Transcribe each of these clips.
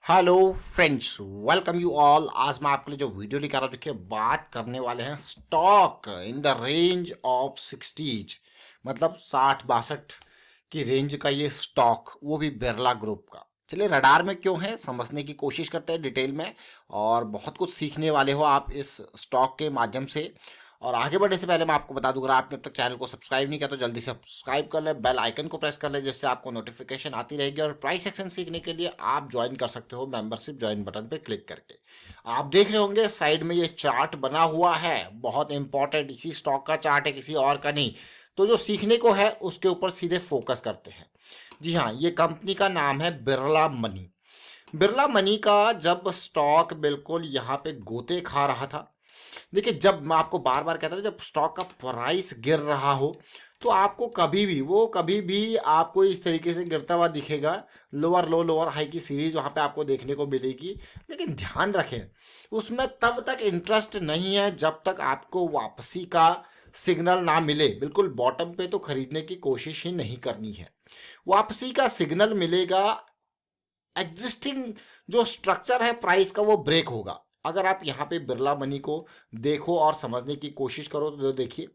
Hello friends, welcome you all. आज मैं आपके लिए जो वीडियो लेकर आ रहा हूं, देखिए बात करने वाले हैं stock in the range of 60s, मतलब 60-62 की रेंज का ये स्टॉक, वो भी बिरला ग्रुप का। चलिए रडार में क्यों है समझने की कोशिश करते हैं डिटेल में, और बहुत कुछ सीखने वाले हो आप इस स्टॉक के माध्यम से। और आगे बढ़ने से पहले मैं आपको बता दूं, अगर आपने अब तक चैनल को सब्सक्राइब नहीं किया तो जल्दी से सब्सक्राइब कर ले, बेल आइकन को प्रेस कर ले, जिससे आपको नोटिफिकेशन आती रहेगी। और प्राइस एक्शन सीखने के लिए आप ज्वाइन कर सकते हो मेंबरशिप ज्वाइन बटन पे क्लिक करके। आप देख रहे होंगे साइड में ये चार्ट बना हुआ है, बहुत इंपॉर्टेंट, इसी स्टॉक का चार्ट है, किसी और का नहीं। तो जो सीखने को है उसके ऊपर सीधे फोकस करते हैं। जी हाँ, ये कंपनी का नाम है बिरला मनी। बिरला मनी का जब स्टॉक बिल्कुल यहाँ पे गोते खा रहा था, देखिए जब मैं आपको बार बार कहता था, जब स्टॉक का प्राइस गिर रहा हो तो आपको कभी भी आपको इस तरीके से गिरता हुआ दिखेगा। लोअर लो लोअर हाई की सीरीज वहां पे आपको देखने को मिलेगी। लेकिन ध्यान रखें, उसमें तब तक इंटरेस्ट नहीं है जब तक आपको वापसी का सिग्नल ना मिले। बिल्कुल बॉटम पे तो खरीदने की कोशिश ही नहीं करनी है। वापसी का सिग्नल मिलेगा, एग्जिस्टिंग जो स्ट्रक्चर है प्राइस का वो ब्रेक होगा। अगर आप यहाँ पे बिरला मनी को देखो और समझने की कोशिश करो तो देखिए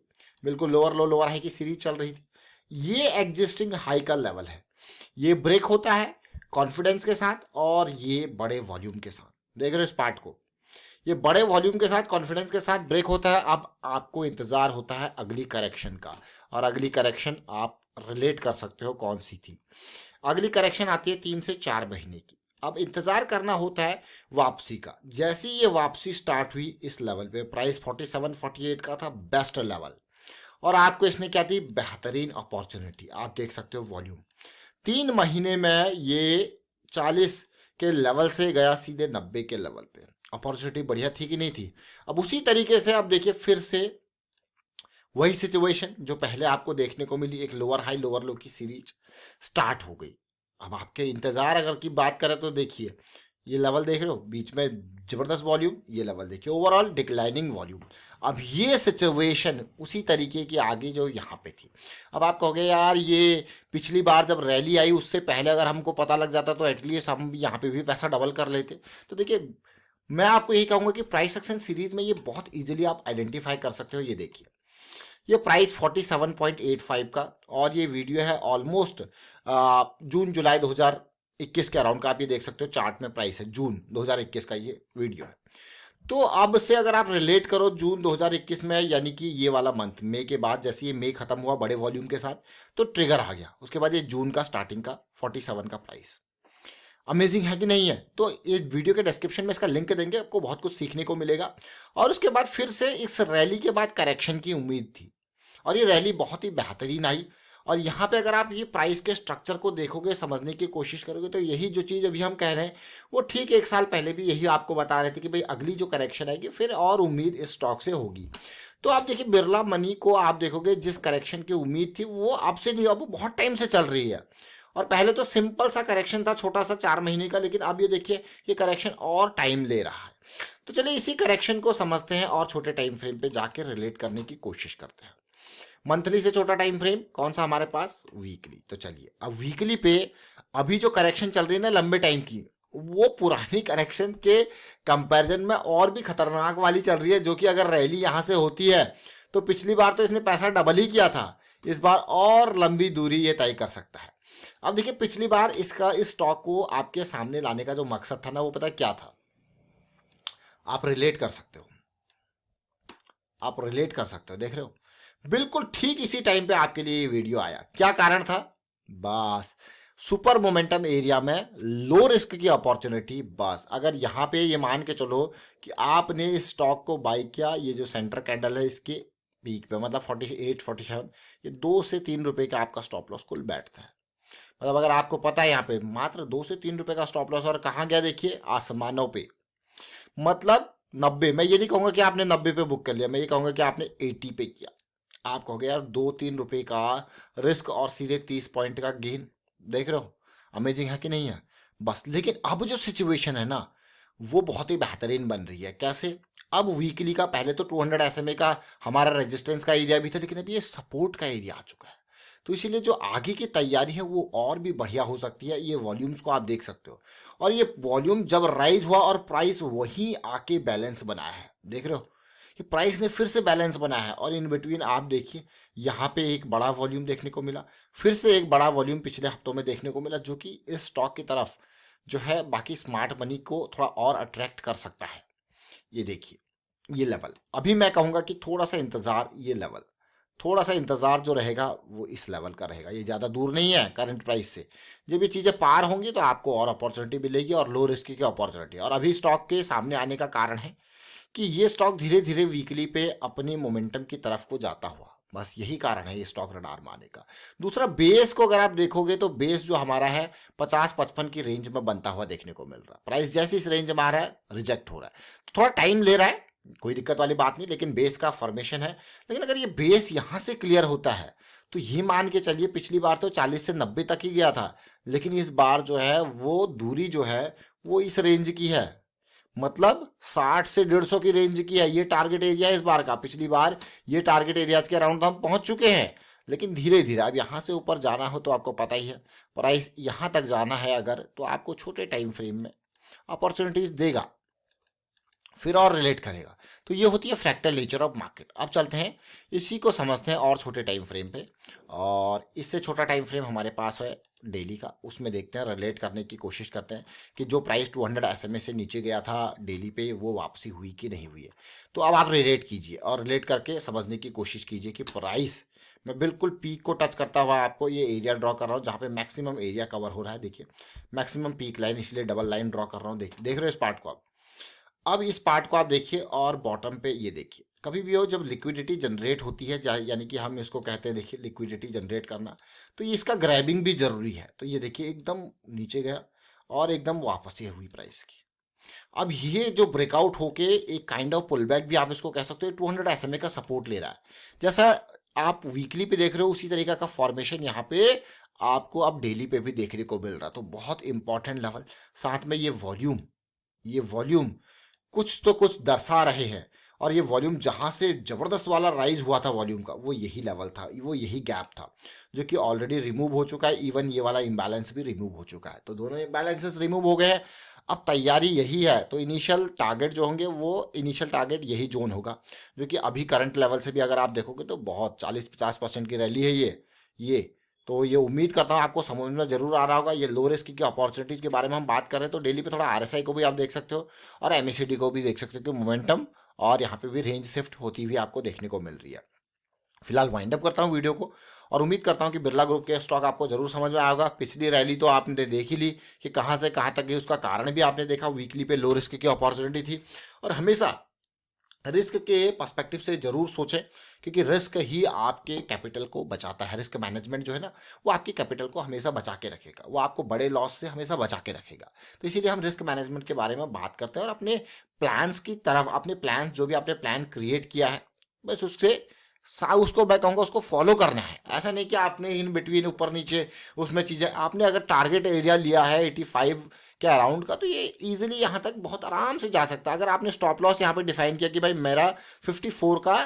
बिल्कुल लोअर लो लोअर हाई की सीरीज चल रही थी। ये एग्जिस्टिंग हाई का लेवल है, ये ब्रेक होता है कॉन्फिडेंस के साथ और ये बड़े वॉल्यूम के साथ। देख रहे हो इस पार्ट को, ये बड़े वॉल्यूम के साथ कॉन्फिडेंस के साथ ब्रेक होता है। अब आपको इंतजार होता है अगली करेक्शन का, और अगली करेक्शन आप रिलेट कर सकते हो कौन सी थी। अगली करेक्शन आती है 3 से 4 महीने की। अब इंतजार करना होता है वापसी का। जैसे ही ये वापसी स्टार्ट हुई इस लेवल पे, प्राइस 47-48 का था बेस्ट लेवल, और आपको इसने क्या दी, बेहतरीन अपॉर्चुनिटी। आप देख सकते हो वॉल्यूम 3 महीने में ये 40 के लेवल से गया सीधे 90 के लेवल पे। अपॉर्चुनिटी बढ़िया थी कि नहीं थी। अब उसी तरीके से अब देखिए फिर से वही सिचुएशन जो पहले आपको देखने को मिली, एक लोअर हाई लोअर लो की सीरीज स्टार्ट हो गई। अब आपके इंतजार अगर की बात करें तो देखिए ये लेवल देख रहे हो, बीच में जबरदस्त वॉल्यूम, ये लेवल देखिए ओवरऑल डिक्लाइनिंग वॉल्यूम। अब ये सिचुएशन उसी तरीके की आगे जो यहाँ पे थी। अब आप कहोगे यार ये पिछली बार जब रैली आई उससे पहले अगर हमको पता लग जाता तो एटलीस्ट हम यहाँ पे भी पैसा डबल कर लेते। तो देखिए मैं आपको यही कहूंगा कि प्राइस एक्शन सीरीज में ये बहुत इजीली आप आइडेंटिफाई कर सकते हो। ये देखिए ये प्राइस 47.85 का, और ये वीडियो है ऑलमोस्ट जून जुलाई 2021 के अराउंड का। आप ये देख सकते हो चार्ट में प्राइस है जून 2021 का, ये वीडियो है। तो अब से अगर आप रिलेट करो जून 2021 में, यानी कि ये वाला मंथ मई के बाद, जैसे ये मई खत्म हुआ बड़े वॉल्यूम के साथ तो ट्रिगर आ गया, उसके बाद ये जून का स्टार्टिंग का 47 का प्राइस। अमेजिंग है कि नहीं है। तो ये वीडियो के डिस्क्रिप्शन में इसका लिंक देंगे, आपको बहुत कुछ सीखने को मिलेगा। और उसके बाद फिर से इस रैली के बाद करेक्शन की उम्मीद थी, और ये रैली बहुत ही बेहतरीन आई। और यहाँ पे अगर आप ये प्राइस के स्ट्रक्चर को देखोगे, समझने की कोशिश करोगे, तो यही जो चीज़ अभी हम कह रहे हैं वो ठीक 1 साल पहले भी यही आपको बता रहे थे कि भाई अगली जो करेक्शन आएगी फिर और उम्मीद इस स्टॉक से होगी। तो आप देखिए बिरला मनी को आप देखोगे, जिस करेक्शन की उम्मीद थी वो अब से नहीं, अब वो बहुत टाइम से चल रही है। और पहले तो सिंपल सा करेक्शन था छोटा सा 4 महीने का, लेकिन अब ये देखिए ये करेक्शन और टाइम ले रहा है। तो चलिए इसी करेक्शन को समझते हैं और छोटे टाइम फ्रेम पे जाके रिलेट करने की कोशिश करते हैं। मंथली से छोटा टाइम फ्रेम कौन सा हमारे पास, वीकली। तो चलिए अब वीकली पे अभी जो करेक्शन चल रही है ना लंबे टाइम की, वो पुरानी करेक्शन के कंपैरिजन में और भी खतरनाक वाली चल रही है। जो कि अगर रैली यहाँ से होती है तो पिछली बार तो इसने पैसा डबल ही किया था, इस बार और लंबी दूरी ये तय कर सकता है। अब देखिए पिछली बार इसका इस स्टॉक को आपके सामने लाने का जो मकसद था ना, वो पता क्या था, आप रिलेट कर सकते हो। आप रिलेट कर सकते हो, देख रहे हो बिल्कुल ठीक इसी टाइम पे आपके लिए ये वीडियो आया। क्या कारण था, बस सुपर मोमेंटम एरिया में लो रिस्क की अपॉर्चुनिटी। बस अगर यहाँ पे ये मान के चलो कि आपने इस स्टॉक को बाई किया, ये जो सेंटर कैंडल है इसके पीक पे, मतलब 48-47, ये 2 से 3 रुपए का आपका स्टॉप लॉस कुल बैठता है। मतलब अगर आपको पता है यहाँ पे मात्र 2 से 3 रुपए का स्टॉप लॉस, और कहाँ गया देखिए आसमानों पे, मतलब 90। मैं ये नहीं कहूंगा कि आपने 90 पे बुक कर लिया, मैं ये कहूंगा कि आपने 80 पे किया। आप कहोगे यार 2-3 रुपए का रिस्क और सीधे 30 पॉइंट का गेन, देख रहे हो अमेजिंग है कि नहीं है। बस लेकिन अब जो सिचुएशन है ना वो बहुत ही बेहतरीन बन रही है। कैसे, अब वीकली का पहले तो 200 SMA का हमारा रेजिस्टेंस का एरिया भी था, लेकिन अभी ये सपोर्ट का एरिया आ चुका है। तो इसीलिए जो आगे की तैयारी है वो और भी बढ़िया हो सकती है। ये वॉल्यूम्स को आप देख सकते हो, और ये वॉल्यूम जब राइज हुआ और प्राइस वही आके बैलेंस बनाया है, देख रहे हो कि प्राइस ने फिर से बैलेंस बनाया है। और इन बिटवीन आप देखिए यहाँ पे एक बड़ा वॉल्यूम देखने को मिला, फिर से एक बड़ा वॉल्यूम पिछले हफ्तों में देखने को मिला, जो कि इस स्टॉक की तरफ जो है बाकी स्मार्ट मनी को थोड़ा और अट्रैक्ट कर सकता है। ये देखिए ये लेवल, अभी मैं कहूँगा कि थोड़ा सा इंतज़ार, ये लेवल थोड़ा सा इंतज़ार जो रहेगा वो इस लेवल का रहेगा। ये ज़्यादा दूर नहीं है करंट प्राइस से। जब ये चीज़ें पार होंगी तो आपको और अपॉर्चुनिटी मिलेगी, और लो रिस्क की अपॉर्चुनिटी। और अभी स्टॉक के सामने आने का कारण है कि ये स्टॉक धीरे धीरे वीकली पे अपनी मोमेंटम की तरफ को जाता हुआ, बस यही कारण है ये स्टॉक रडार में आने का। दूसरा, बेस को अगर आप देखोगे तो बेस जो हमारा है 50-55 की रेंज में बनता हुआ देखने को मिल रहा है। प्राइस जैसे इस रेंज में आ रहा है रिजेक्ट हो रहा है, तो थोड़ा टाइम ले रहा है, कोई दिक्कत वाली बात नहीं, लेकिन बेस का फॉर्मेशन है। लेकिन अगर ये बेस यहाँ से क्लियर होता है तो ये मान के चलिए, पिछली बार तो 40 से 90 तक ही गया था, लेकिन इस बार जो है वो दूरी जो है वो इस रेंज की है, मतलब 60 से 150 की रेंज की है। ये टारगेट एरिया है इस बार का। पिछली बार ये टारगेट एरियाज के अराउंड हम पहुंच चुके हैं, लेकिन धीरे धीरे अब यहाँ से ऊपर जाना हो तो आपको पता ही है, प्राइस यहाँ तक जाना है अगर, तो आपको छोटे टाइम फ्रेम में अपॉर्चुनिटीज देगा, फिर और रिलेट करेगा। तो ये होती है फ्रैक्टल नेचर ऑफ मार्केट। अब चलते हैं इसी को समझते हैं और छोटे टाइम फ्रेम पे, और इससे छोटा टाइम फ्रेम हमारे पास है डेली का। उसमें देखते हैं, रिलेट करने की कोशिश करते हैं कि जो प्राइस 200 SMA से नीचे गया था डेली पे, वो वापसी हुई कि नहीं हुई है। तो अब आप रिलेट कीजिए और रिलेट करके समझने की कोशिश कीजिए कि प्राइस, मैं बिल्कुल पीक को टच करता हुआ आपको ये एरिया ड्रॉ कर रहा हूँ जहाँ पे मैक्सिमम एरिया कवर हो रहा है। देखिए मैक्सिमम पीक लाइन, इसलिए डबल लाइन ड्रॉ कर रहा हूँ। देख रहे हो इस पार्ट को आप। अब इस पार्ट को आप देखिए, और बॉटम पे ये देखिए, कभी भी हो जब लिक्विडिटी जनरेट होती है, यानी कि हम इसको कहते हैं, देखिए लिक्विडिटी जनरेट करना, तो ये इसका ग्रैबिंग भी जरूरी है। तो ये देखिए एकदम नीचे गया और एकदम वापस ये हुई प्राइस की। अब ये जो ब्रेकआउट होके एक काइंड ऑफ पुल बैक भी आप इसको कह सकते हो, 200 SMA का सपोर्ट ले रहा है। जैसा आप वीकली पे देख रहे हो उसी तरीका का फॉर्मेशन यहाँ पे आपको अब डेली पे भी देखने को मिल रहा है। तो बहुत इंपॉर्टेंट लेवल, साथ में ये वॉल्यूम कुछ तो कुछ दर्शा रहे हैं। और ये वॉल्यूम जहां से जबरदस्त वाला राइज हुआ था वॉल्यूम का, वो यही लेवल था, वो यही गैप था, जो कि ऑलरेडी रिमूव हो चुका है। इवन ये वाला इम्बैलेंस भी रिमूव हो चुका है, तो दोनों इम्बैलेंसेस रिमूव हो गए हैं। अब तैयारी यही है, तो इनिशियल टारगेट जो होंगे वो इनिशियल टारगेट यही जोन होगा, जो कि अभी करंट लेवल से भी अगर आप देखोगे तो बहुत 40-50% की रैली है ये। तो ये उम्मीद करता हूँ आपको समझ में जरूर आ रहा होगा। ये लो रिस्क की अपॉर्चुनिटीज के बारे में हम बात कर रहे हैं, तो डेली पे थोड़ा RSI को भी आप देख सकते हो और MACD को भी देख सकते हो कि मोमेंटम और यहाँ पे भी रेंज शिफ्ट होती हुई आपको देखने को मिल रही है। फिलहाल वाइंड अप करता हूँ वीडियो को, और उम्मीद करता हूँ कि बिरला ग्रुप के स्टॉक आपको जरूर समझ में आएगा। पिछली रैली तो आपने देख ही ली कि कहाँ से कहाँ तक गई, उसका कारण भी आपने देखा। वीकली पे लो रिस्क की अपॉर्चुनिटी थी, और हमेशा रिस्क के पर्सपेक्टिव से जरूर सोचें, क्योंकि रिस्क ही आपके कैपिटल को बचाता है। रिस्क मैनेजमेंट जो है ना, वो आपके कैपिटल को हमेशा बचा के रखेगा, वो आपको बड़े लॉस से हमेशा बचा के रखेगा। तो इसीलिए हम रिस्क मैनेजमेंट के बारे में बात करते हैं, और अपने प्लान्स की तरफ, अपने प्लान्स जो भी आपने प्लान क्रिएट किया है, बस उसको मैं कहूँगा उसको फॉलो करना है। ऐसा नहीं कि आपने इन बिटवीन ऊपर नीचे उसमें चीज़ें, आपने अगर टारगेट एरिया लिया है 85 के अराउंड का, तो ये इजीली यहाँ तक बहुत आराम से जा सकता है। अगर आपने स्टॉप लॉस यहाँ पे डिफाइन किया कि भाई मेरा 54 का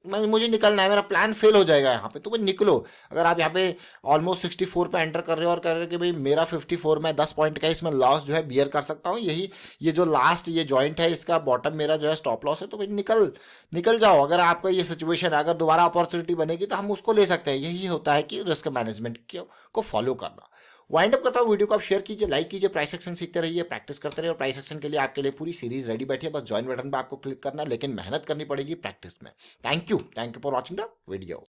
मुझे निकलना है, मेरा प्लान फेल हो जाएगा यहाँ पे, तो वो निकलो। अगर आप यहाँ पे ऑलमोस्ट 64 पे एंटर कर रहे हो और कह रहे हो कि भाई मेरा 54 में 10 पॉइंट का इसमें लॉस जो है बियर कर सकता हूँ, ये जो लास्ट ये जॉइंट है इसका बॉटम मेरा जो है स्टॉप लॉस है, तो भाई निकल जाओ। अगर आपका ये सिचुएशन है, अगर दोबारा अपॉर्चुनिटी बनेगी तो हम उसको ले सकते हैं। यही होता है कि रिस्क मैनेजमेंट को फॉलो करना। वाइंड अप करता हूँ वीडियो को, आप शेयर कीजिए, लाइक कीजिए, प्राइस एक्शन सीखते रहिए, प्रैक्टिस करते रहिए। और प्राइस एक्शन के लिए आपके लिए पूरी सीरीज रेडी बैठी है, बस ज्वाइन बटन पर आपको क्लिक करना है, लेकिन मेहनत करनी पड़ेगी प्रैक्टिस में। Thank you for watching the video.